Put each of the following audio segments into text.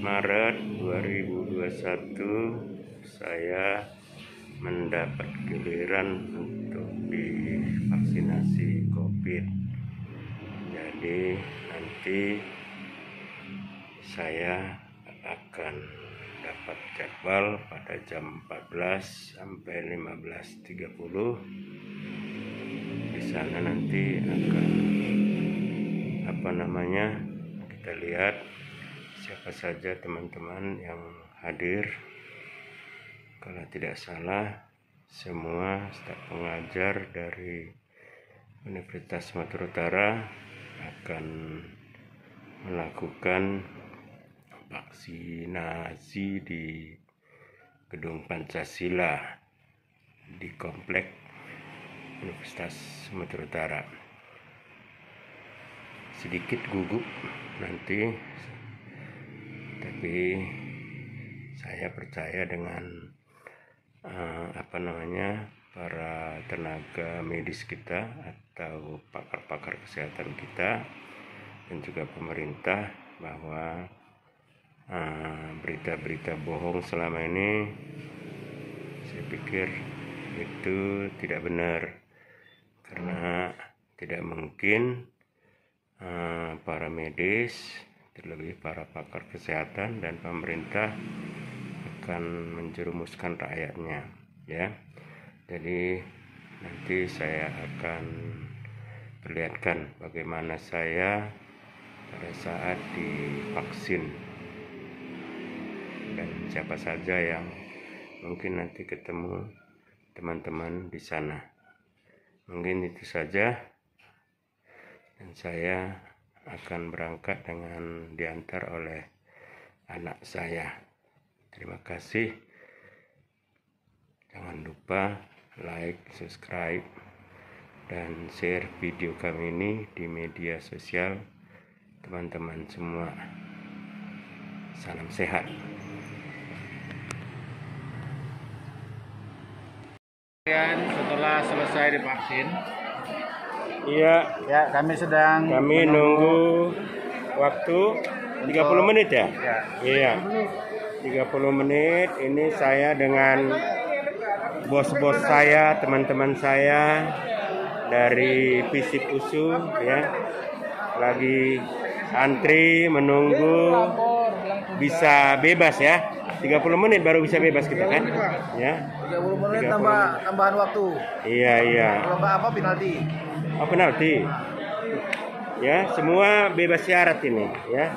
Maret 2021 saya mendapat giliran untuk divaksinasi COVID. Jadi nanti saya akan dapat jadwal pada jam 14 sampai 15.30. Di sana nanti akan kita lihat siapa saja teman-teman yang hadir. Kalau tidak salah, semua staf pengajar dari Universitas Sumatera Utara akan melakukan vaksinasi di Gedung Pancasila di komplek Universitas Sumatera Utara. Sedikit gugup nanti, tapi saya percaya dengan para tenaga medis kita atau pakar-pakar kesehatan kita dan juga pemerintah, bahwa berita-berita bohong selama ini saya pikir itu tidak benar, karena tidak mungkin para medis, terlebih para pakar kesehatan dan pemerintah akan menjerumuskan rakyatnya, ya. Jadi nanti saya akan perlihatkan bagaimana saya pada saat divaksin dan siapa saja yang mungkin nanti ketemu teman-teman di sana. Mungkin itu saja, dan saya akan berangkat dengan diantar oleh anak saya. Terima kasih. Jangan lupa like, subscribe, dan share video kami ini di media sosial teman-teman semua. Salam sehat. Setelah selesai divaksin, iya, ya kami nunggu waktu 30 menit ya? Iya. 30 menit. Ini saya dengan bos-bos saya, teman-teman saya dari FISIP USU, ya, lagi antri menunggu bisa bebas ya. 30 menit baru bisa bebas kita kan? Ya. 30 menit tambahan waktu. Iya. Kalau nggak apa penalti. Oh, penalti. Ya, semua bebas syarat ini, ya.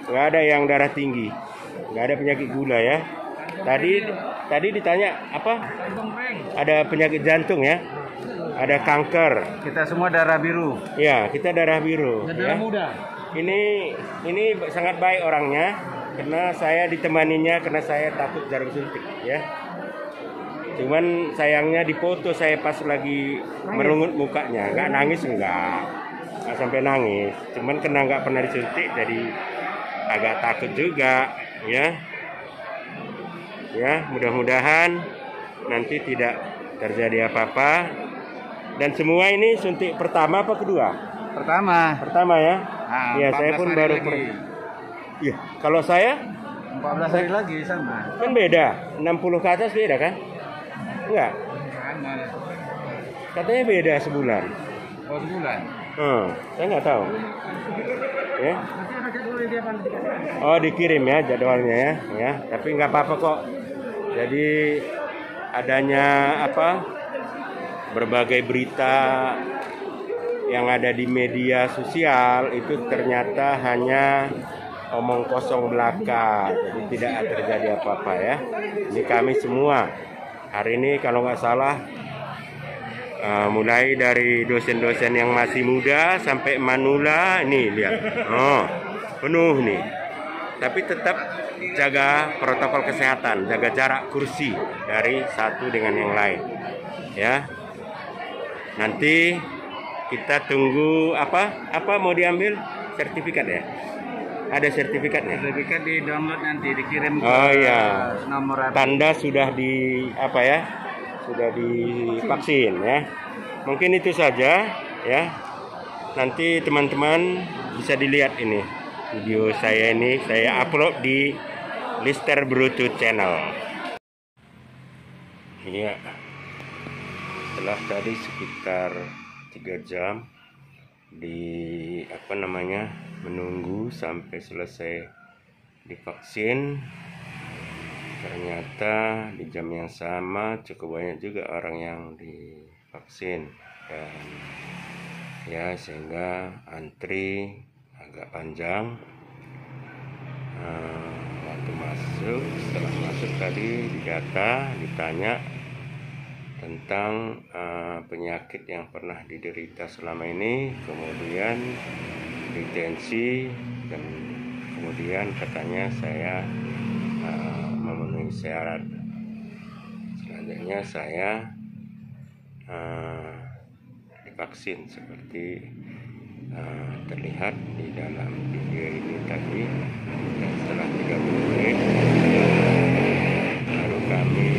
Nggak ada yang darah tinggi, nggak ada penyakit gula ya. Tadi ditanya apa? Ada penyakit jantung ya, ada kanker. Kita semua darah biru. Ya, kita darah biru. Darah Ya. muda. Ini sangat baik orangnya, karena saya ditemaninya karena saya takut jarum suntik ya. Cuman sayangnya di foto saya pas lagi merungut mukanya, nggak nangis nggak sampai nangis. Cuman karena nggak pernah disuntik jadi agak takut juga ya. Ya, mudah-mudahan nanti tidak terjadi apa-apa. Dan semua ini suntik pertama apa kedua? Pertama ya. Nah, ya, saya pun baru Iya, kalau saya 14 hari lagi sama. kan beda, 60 ke atas beda kan? Enggak. Katanya beda sebulan. Oh, sebulan. Saya nggak tahu. Ya. Oh, dikirim ya jadwalnya ya. Tapi nggak apa-apa kok. Jadi adanya berbagai berita yang ada di media sosial itu ternyata hanya omong kosong belaka. Jadi tidak terjadi apa-apa ya. Ini kami semua hari ini kalau nggak salah mulai dari dosen-dosen yang masih muda sampai manula, ini lihat, penuh nih. Tapi tetap jaga protokol kesehatan, jaga jarak kursi dari satu dengan yang lain, ya. Nanti kita tunggu apa mau diambil sertifikat ya? Ada sertifikatnya? Sertifikat di download nanti dikirim ke nomor tanda sudah sudah divaksin ya. Mungkin itu saja ya. Nanti teman-teman bisa dilihat ini video saya ini saya upload di Lister Bruto Channel. Iya, setelah tadi sekitar 3 jam di menunggu sampai selesai divaksin, ternyata di jam yang sama cukup banyak juga orang yang divaksin, dan ya sehingga antri agak panjang. Waktu masuk, setelah masuk tadi didata, ditanya tentang penyakit yang pernah diderita selama ini, kemudian detensi, dan kemudian katanya saya memenuhi syarat. Selanjutnya saya divaksin seperti terlihat di dalam video ini tadi, dan setelah 30 menit baru kami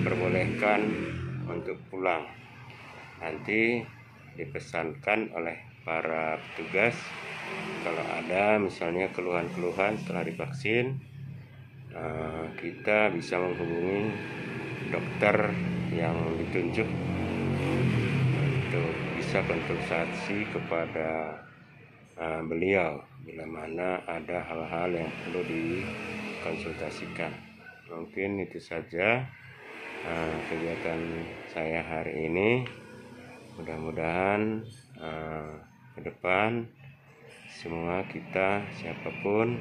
perbolehkan untuk pulang. Nanti dipesankan oleh para petugas kalau ada misalnya keluhan-keluhan setelah divaksin, kita bisa menghubungi dokter yang ditunjuk untuk bisa konsultasi kepada beliau bila mana ada hal-hal yang perlu dikonsultasikan. Mungkin itu saja kegiatan saya hari ini. Mudah-mudahan ke depan semua kita, siapapun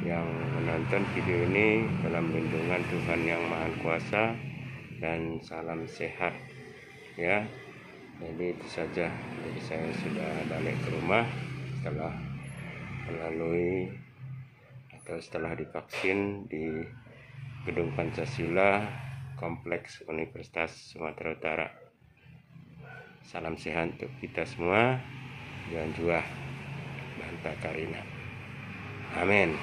yang menonton video ini, dalam lindungan Tuhan Yang Maha Kuasa, dan salam sehat ya. Jadi itu saja. Jadi saya sudah balik ke rumah setelah setelah divaksin di Gedung Pancasila Kompleks Universitas Sumatera Utara. Salam sehat untuk kita semua. Jangan juah, Banta Karina. Amin.